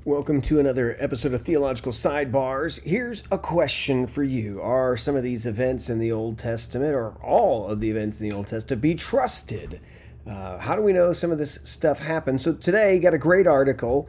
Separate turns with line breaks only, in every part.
Welcome to another episode of Theological Sidebars. Here's a question for you. Are some of these events in the Old Testament, or all of the events in the Old Testament, be trusted? How do we know some of this stuff happened? So today, got a great article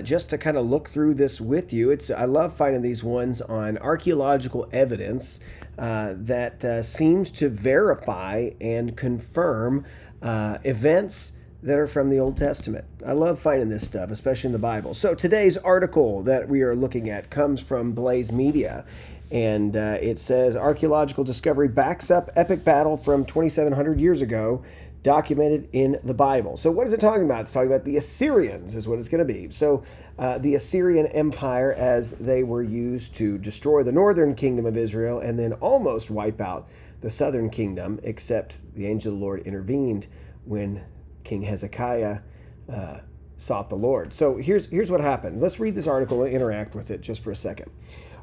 just to kind of look through this with you. I love finding these ones on archaeological evidence that seems to verify and confirm events that are from the Old Testament. I love finding this stuff, especially in the Bible. So today's article that we are looking at comes from Blaze Media, and it says, Archaeological discovery backs up epic battle from 2,700 years ago, documented in the Bible. So what is it talking about? It's talking about the Assyrians is what it's going to be. So the Assyrian Empire, as they were used to destroy the northern kingdom of Israel and then almost wipe out the southern kingdom, except the angel of the Lord intervened when King Hezekiah sought the Lord. So here's what happened. Let's read this article and interact with it just for a second.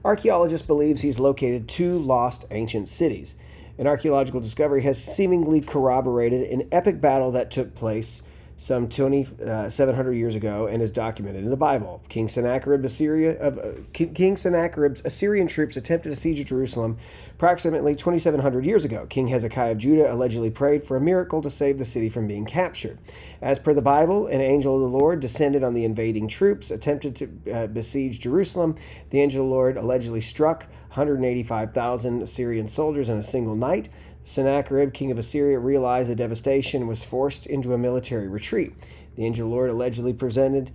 Archaeologist believes he's located two lost ancient cities. An archaeological discovery has seemingly corroborated an epic battle that took place some 2,700 years ago and is documented in the Bible. King Sennacherib's Assyrian troops attempted to siege Jerusalem approximately 2,700 years ago. King Hezekiah of Judah allegedly prayed for a miracle to save the city from being captured. As per the Bible, an angel of the Lord descended on the invading troops, attempted to besiege Jerusalem. The angel of the Lord allegedly struck 185,000 Assyrian soldiers in a single night. Sennacherib, king of Assyria, realized the devastation and was forced into a military retreat. The angel of the Lord allegedly prevented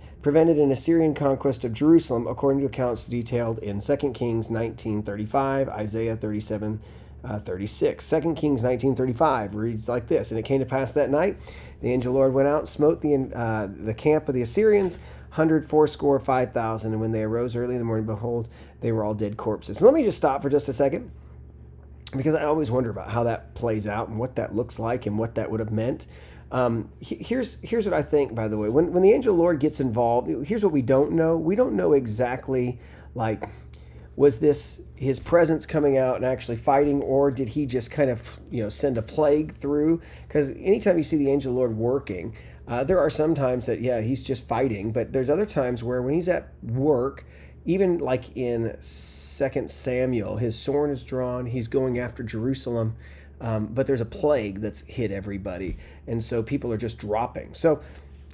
an Assyrian conquest of Jerusalem, according to accounts detailed in 2 Kings 19:35, Isaiah 37:36. 2 Kings 19:35 reads like this: And it came to pass that night, the angel of the Lord went out and smote the camp of the Assyrians, 185,000, and when they arose early in the morning, behold, they were all dead corpses. So let me just stop for just a second, because I always wonder about how that plays out and what that looks like and what that would have meant. Here's what I think, by the way. When the angel of the Lord gets involved, here's what we don't know. We don't know exactly, like, was this his presence coming out and actually fighting, or did he just kind of, send a plague through? Because anytime you see the angel of the Lord working, there are some times that, he's just fighting, but there's other times where when he's at work, even like in 2 Samuel, his sword is drawn, he's going after Jerusalem, but there's a plague that's hit everybody, and so people are just dropping. So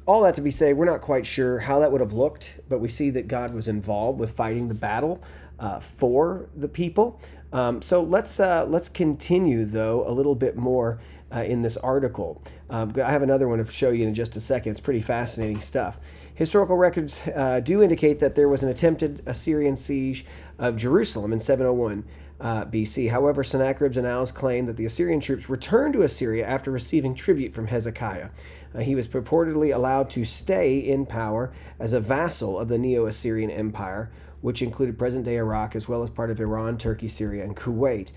all that to be said, we're not quite sure how that would have looked, but we see that God was involved with fighting the battle for the people. So let's continue, though, a little bit more in this article. I have another one to show you in just a second. It's pretty fascinating stuff. Historical records do indicate that there was an attempted Assyrian siege of Jerusalem in 701 BC. However, Sennacherib's annals claim that the Assyrian troops returned to Assyria after receiving tribute from Hezekiah. He was purportedly allowed to stay in power as a vassal of the Neo-Assyrian Empire, which included present-day Iraq as well as part of Iran, Turkey, Syria, and Kuwait.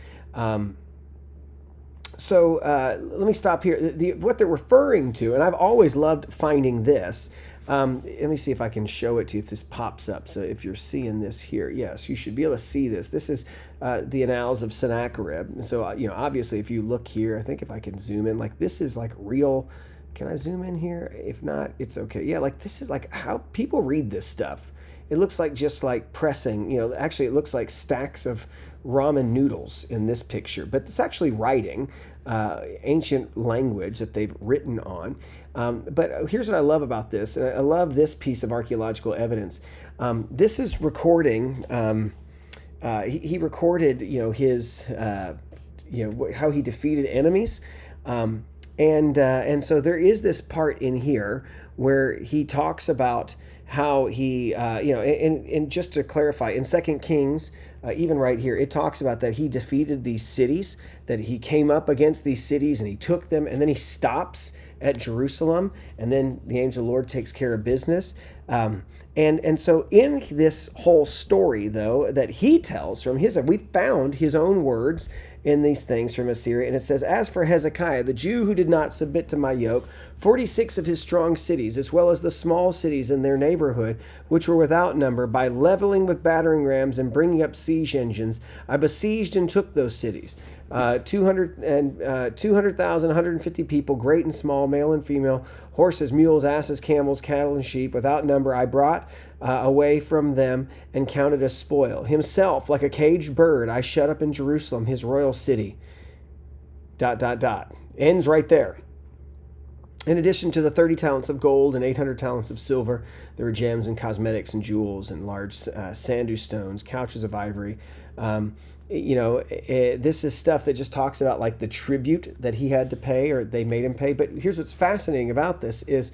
So let me stop here. What they're referring to, and I've always loved finding this. Let me see if I can show it to you if this pops up. So if you're seeing this here, yes, you should be able to see this. This is the annals of Sennacherib. So, obviously if you look here, I think if I can zoom in, like this is like real. Can I zoom in here? If not, it's okay. Yeah, like this is like how people read this stuff. It looks like just like pressing, actually it looks like stacks of ramen noodles in this picture, but it's actually writing, ancient language that they've written on. But here's what I love about this. And I love this piece of archaeological evidence. This is recording, he recorded, his, how he defeated enemies. And so there is this part in here where he talks about how he, and just to clarify, in 2 Kings, even right here, it talks about that he defeated these cities, that he came up against these cities and he took them, and then he stops at Jerusalem, and then the angel of the Lord takes care of business. And so in this whole story, though, that he tells from we found his own words in these things from Assyria. And it says, As for Hezekiah, the Jew who did not submit to my yoke, 46 of his strong cities, as well as the small cities in their neighborhood, which were without number, by leveling with battering rams and bringing up siege engines, I besieged and took those cities. 200,000, 150 people, great and small, male and female, horses, mules, asses, camels, cattle, and sheep, without number. I brought away from them and counted as spoil. Himself, like a caged bird, I shut up in Jerusalem, his royal city. ... Ends right there. In addition to the 30 talents of gold and 800 talents of silver, there were gems and cosmetics and jewels and large sandu stones, couches of ivory. This is stuff that just talks about like the tribute that he had to pay, or they made him pay. But here's what's fascinating about this is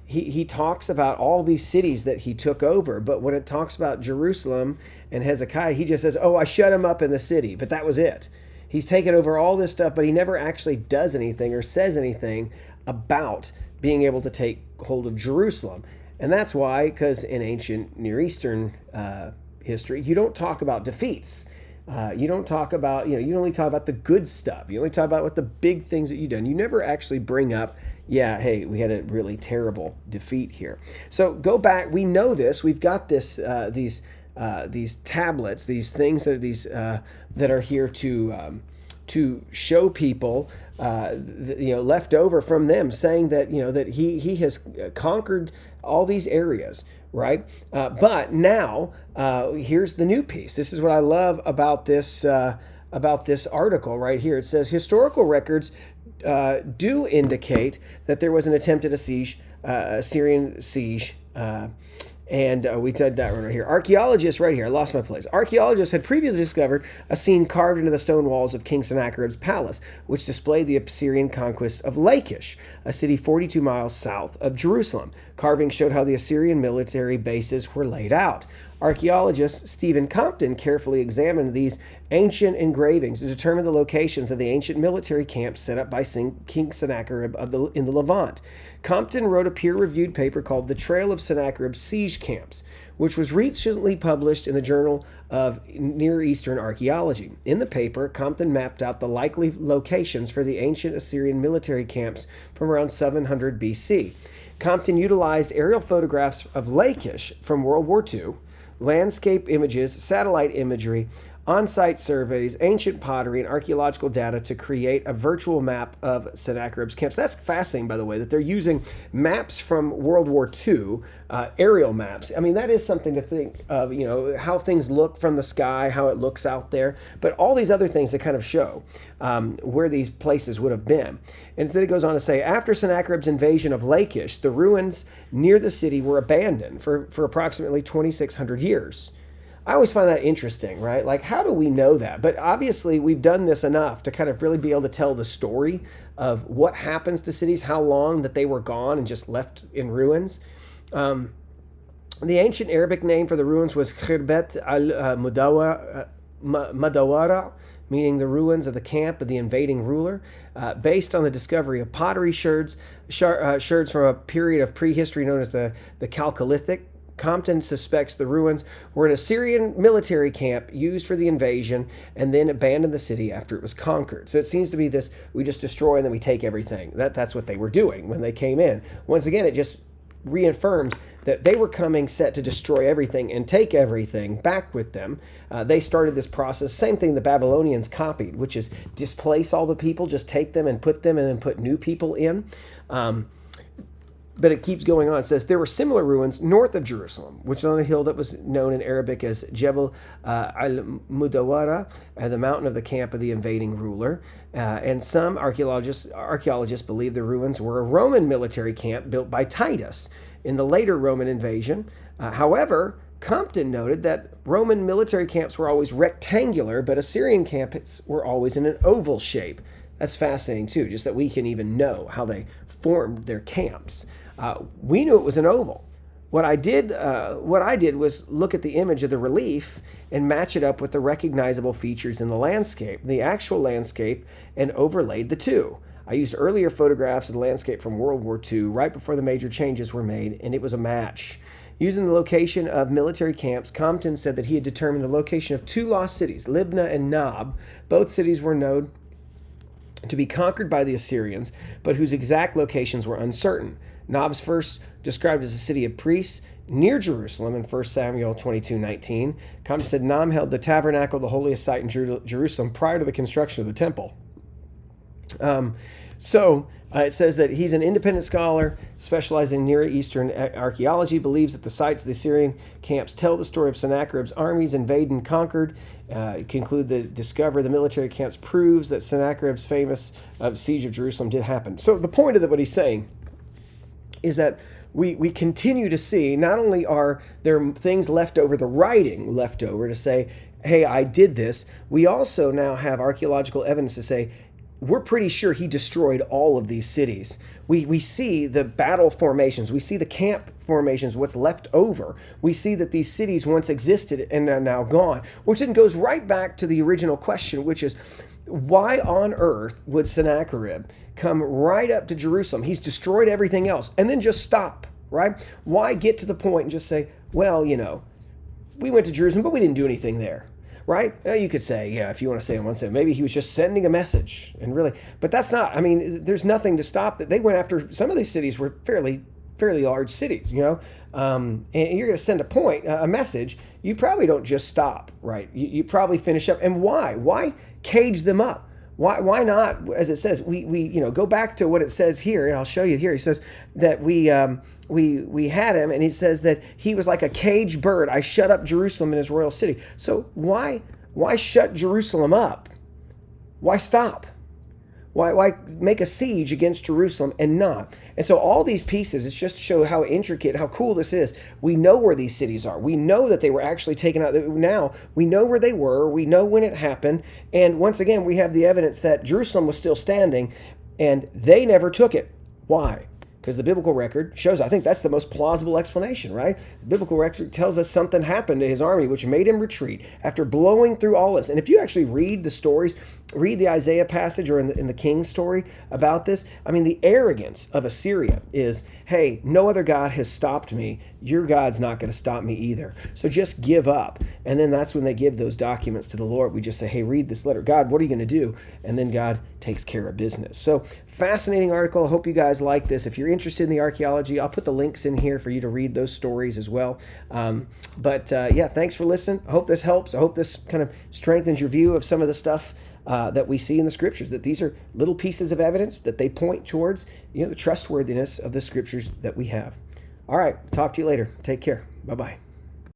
he talks about all these cities that he took over. But when it talks about Jerusalem and Hezekiah, he just says, oh, I shut him up in the city. But that was it. He's taken over all this stuff, but he never actually does anything or says anything about being able to take hold of Jerusalem. And that's why, because in ancient Near Eastern history, you don't talk about defeats. You don't talk about, you only talk about the good stuff. You only talk about what the big things that you've done. You never actually bring up, yeah, hey, we had a really terrible defeat here. So go back. We know this. We've got this, these tablets, these things that are here to show people, left over from them, saying that that he has conquered all these areas, right? But now here's the new piece. This is what I love about this article right here. It says historical records do indicate that there was an attempted Assyrian siege. And we did that one right here. Archaeologists, right here, I lost my place. Archaeologists had previously discovered a scene carved into the stone walls of King Sennacherib's palace, which displayed the Assyrian conquest of Lachish, a city 42 miles south of Jerusalem. Carvings showed how the Assyrian military bases were laid out. Archaeologist Stephen Compton carefully examined these ancient engravings to determine the locations of the ancient military camps set up by King Sennacherib in the Levant. Compton wrote a peer-reviewed paper called The Trail of Sennacherib's Siege Camps, which was recently published in the Journal of Near Eastern Archaeology. In the paper, Compton mapped out the likely locations for the ancient Assyrian military camps from around 700 BC. Compton utilized aerial photographs of Lachish from World War II, landscape images, satellite imagery, on-site surveys, ancient pottery, and archaeological data to create a virtual map of Sennacherib's camps. That's fascinating, by the way, that they're using maps from World War II, aerial maps. I mean, that is something to think of, how things look from the sky, how it looks out there, but all these other things that kind of show where these places would have been. And then it goes on to say, after Sennacherib's invasion of Lachish, the ruins near the city were abandoned for approximately 2,600 years. I always find that interesting, right? Like, how do we know that? But obviously, we've done this enough to kind of really be able to tell the story of what happens to cities, how long that they were gone and just left in ruins. The ancient Arabic name for the ruins was Khirbet al-Mudawara, meaning the ruins of the camp of the invading ruler, based on the discovery of pottery sherds from a period of prehistory known as the Chalcolithic. Compton suspects the ruins were an Assyrian military camp used for the invasion and then abandoned the city after it was conquered. So it seems to be this, we just destroy and then we take everything. That's what they were doing when they came in. Once again, it just reaffirms that they were coming set to destroy everything and take everything back with them. They started this process, same thing the Babylonians copied, which is displace all the people, just take them and then put new people in. But it keeps going on. It says, there were similar ruins north of Jerusalem, which is on a hill that was known in Arabic as Jebel al-Mudawara, the mountain of the camp of the invading ruler. And some archaeologists believe the ruins were a Roman military camp built by Titus in the later Roman invasion. However, Compton noted that Roman military camps were always rectangular, but Assyrian camps were always in an oval shape. That's fascinating, too, just that we can even know how they formed their camps. We knew it was an oval. What I did was look at the image of the relief and match it up with the recognizable features in the landscape, the actual landscape, and overlaid the two. I used earlier photographs of the landscape from World War II right before the major changes were made, and it was a match. Using the location of military camps, Compton said that he had determined the location of two lost cities, Libnah and Nob. Both cities were known to be conquered by the Assyrians, but whose exact locations were uncertain. Nob's first described as a city of priests near Jerusalem in 1 Samuel 22:19. Compton said Nob held the tabernacle, the holiest site in Jerusalem, prior to the construction of the temple. So it says that he's an independent scholar specializing in Near Eastern archaeology, believes that the sites of the Assyrian camps tell the story of Sennacherib's armies invaded and conquered. Conclude that discover the military camps proves that Sennacherib's famous siege of Jerusalem did happen. So the point of what he's saying is that we continue to see not only are there things left over, the writing left over to say, hey, I did this, we also now have archaeological evidence to say, we're pretty sure he destroyed all of these cities. We see the battle formations. We see the camp formations, what's left over. We see that these cities once existed and are now gone, which then goes right back to the original question, which is, why on earth would Sennacherib come right up to Jerusalem? He's destroyed everything else and then just stop, right? Why get to the point and just say, well, we went to Jerusalem, but we didn't do anything there. Right? Now you could say, yeah, if you want to say on one side, maybe he was just sending a message and really, but that's not, there's nothing to stop that. They went after, some of these cities were fairly large cities, and you're going to send a message. You probably don't just stop, right? You probably finish up. And why? Why cage them up? Why not, as it says, we go back to what it says here, and I'll show you here. He says that we had him, and he says that he was like a caged bird. I shut up Jerusalem in his royal city. So why shut Jerusalem up? Why stop? Why make a siege against Jerusalem and not? And so all these pieces, it's just to show how intricate, how cool this is. We know where these cities are. We know that they were actually taken out. Now we know where they were. We know when it happened. And once again, we have the evidence that Jerusalem was still standing and they never took it. Why? Because the biblical record shows, I think that's the most plausible explanation, right? The biblical record tells us something happened to his army, which made him retreat after blowing through all this. And if you actually read the stories, read the Isaiah passage or in the king's story about this, the arrogance of Assyria is, hey, no other God has stopped me. Your God's not going to stop me either. So just give up. And then that's when they give those documents to the Lord. We just say, hey, read this letter. God, what are you going to do? And then God takes care of business. So fascinating article. I hope you guys like this. If you're interested in the archaeology, I'll put the links in here for you to read those stories as well. Yeah, thanks for listening. I hope this helps. I hope this kind of strengthens your view of some of the stuff that we see in the scriptures, that these are little pieces of evidence that they point towards, the trustworthiness of the scriptures that we have. All right. Talk to you later. Take care. Bye-bye.